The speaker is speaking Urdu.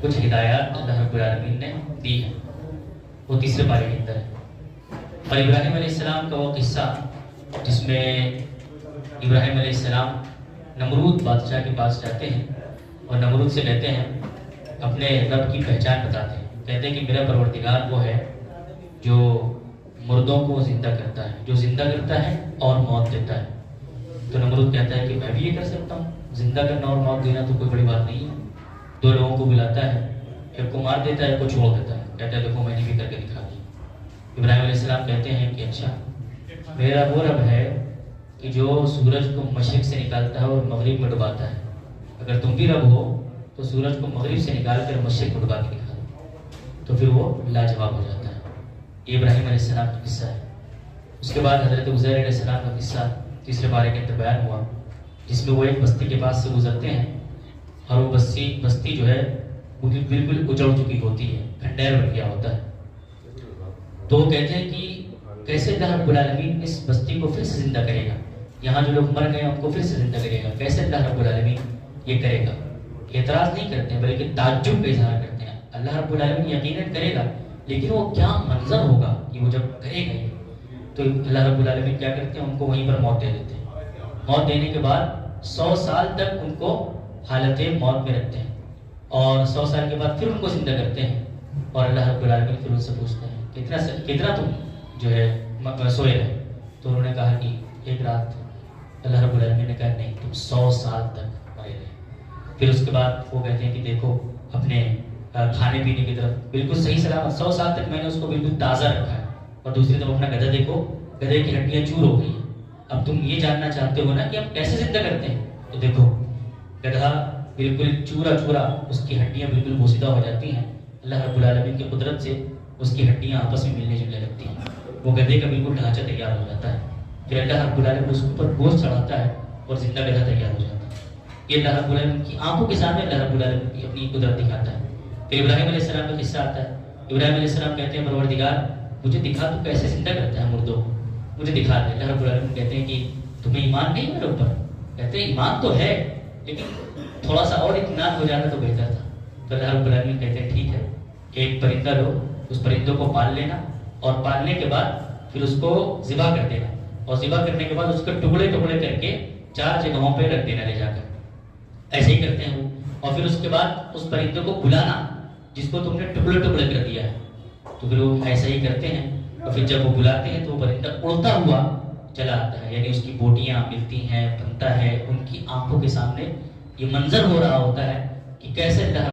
کچھ ہدایات اللہ رب العالمین نے دی ہے، وہ تیسرے پارے کے اندر ہے۔ اور ابراہیم علیہ السلام کا وہ قصہ جس میں ابراہیم علیہ السلام نمرود بادشاہ کے پاس جاتے ہیں اور نمرود سے کہتے ہیں، اپنے رب کی پہچان بتاتے ہیں، کہتے ہیں کہ میرا پروردگار وہ ہے جو مردوں کو زندہ کرتا ہے، جو زندہ کرتا ہے اور موت دیتا ہے۔ تو نمرود کہتا ہے کہ میں بھی یہ کر سکتا ہوں، زندہ کرنا اور موت دینا تو کوئی بڑی بات نہیں ہے۔ دو لوگوں کو بلاتا ہے، ایک کو مار دیتا ہے، ایک کو چھوڑ دیتا ہے، کہتا ہے دیکھو میں نے بھی کر کے دکھا دیا۔ ابراہیم علیہ السلام کہتے ہیں کہ اچھا، میرا وہ رب ہے کہ جو سورج کو مشرق سے نکالتا ہے اور مغرب میں ڈباتا ہے، اگر تم بھی رب ہو تو سورج کو مغرب سے نکال کر مشرق میں ڈبا کے دکھا دو، تو پھر وہ لاجواب ہو جاتا ہے۔ یہ ابراہیم علیہ السلام کا قصہ ہے۔ اس کے بعد حضرت عزیر علیہ السلام کا قصہ تیسرے پارے کے اندر بیان ہوا، جس میں وہ ایک بستی کے پاس سے گزرتے ہیں اور وہ بستی جو ہے وہ بالکل اجڑ چکی ہوتی ہے، کھنڈیر بن گیا ہوتا ہے۔ تو وہ کہتے ہیں کہ کیسے اللہ رب العالمین اس بستی کو پھر سے زندہ کرے گا، یہاں جو لوگ مر گئے ان کو پھر سے زندہ کرے گا، کیسے اللہ رب العالمین یہ کرے گا؟ اعتراض نہیں کرتے ہیں بلکہ تعجب کا اظہار کرتے ہیں۔ اللہ رب العالمین یقیناً کرے گا، لیکن وہ کیا منظر ہوگا کہ وہ جب کرے گا یہ؟ تو اللہ رب العالمین کیا کرتے ہیں، ان کو وہیں پر موت دے دیتے ہیں۔ موت دینے کے بعد 100 سال تک ان کو حالت موت میں رکھتے ہیں، اور 100 سال کے بعد پھر ان کو زندہ کرتے ہیں، اور اللہ رب العالمین پھر ان سے پوچھتے ہیں کتنا تم جو ہے سوئے رہے؟ تو انہوں نے کہا کہ ایک رات۔ اللہ رب العالمین نے کہا نہیں، تم 100 سال تک مرے رہے۔ پھر اس کے بعد وہ کہتے ہیں کہ دیکھو اپنے کھانے پینے کی طرف بالکل صحیح سلامت 100 سال تک میں نے اس کو بالکل تازہ رکھا ہے، اور دوسری طرف اپنا گدھا دیکھو، گدھے کی ہڈیاں چور ہو گئی ہیں۔ اب تم یہ جاننا چاہتے ہو نا کہ ہم کیسے زندہ کرتے ہیں، تو دیکھو گدھا بالکل چورا چورا، اس کی ہڈیاں بالکل بوسیدہ ہو جاتی ہیں، اللہ رب العالمین کی قدرت سے اس کی ہڈیاں آپس میں ملنے جلنے لگتی ہیں، وہ گدھے کا بالکل ڈھانچہ تیار ہو جاتا ہے۔ پھر اللہ رب العالمین اس کے اوپر گوشت چڑھاتا ہے اور زندہ گدھا تیار ہو جاتا ہے۔ یہ اللہ رب العالمین کی آنکھوں کے سامنے اللہ رب العالمین کی اپنی قدرت دکھاتا ہے۔ پھر ابراہیم علیہ السلام کا قصہ آتا ہے۔ ابراہیم علیہ السلام کہتے ہیں پروردگار مجھے دکھا تو کیسے زندہ کرتا ہے مردوں کو، مجھے دکھا دے۔ اللہ رب العالمین کہتے ہیں کہ تمہیں ایمان نہیں میرے اوپر؟ کہتے ہیں ایمان تو ہے، لیکن تھوڑا سا اور اطمینان ہو جانا تو بہتر تھا۔ تو اللہ رب العالمین کہتے ہیں ٹھیک ہے، ایک پرندہ لو، اس پرندوں کو پال لینا، اور پالنے کے بعد پھر اس کو ذبح کر دینا، اور ذبح کرنے کے بعد اس کے ٹکڑے ٹکڑے کر کے 4 جگہوں پہ رکھ دینا لے جا کر۔ ایسے ہی کرتے ہیں وہ، اور پھر اس کے بعد اس پرندے کو بلانا جس کو تم نے ٹکڑے ٹکڑے کر دیا ہے، تو پھر وہ ایسا ہی کرتے ہیں، اور پھر جب وہ بلاتے ہیں تو وہ پرندہ اڑتا ہوا چلا آتا ہے، یعنی اس کی بوٹیاں ملتی ہیں، بنتا ہے، ان کی آنکھوں کے سامنے یہ منظر ہو رہا ہوتا ہے کہ کیسے اللہ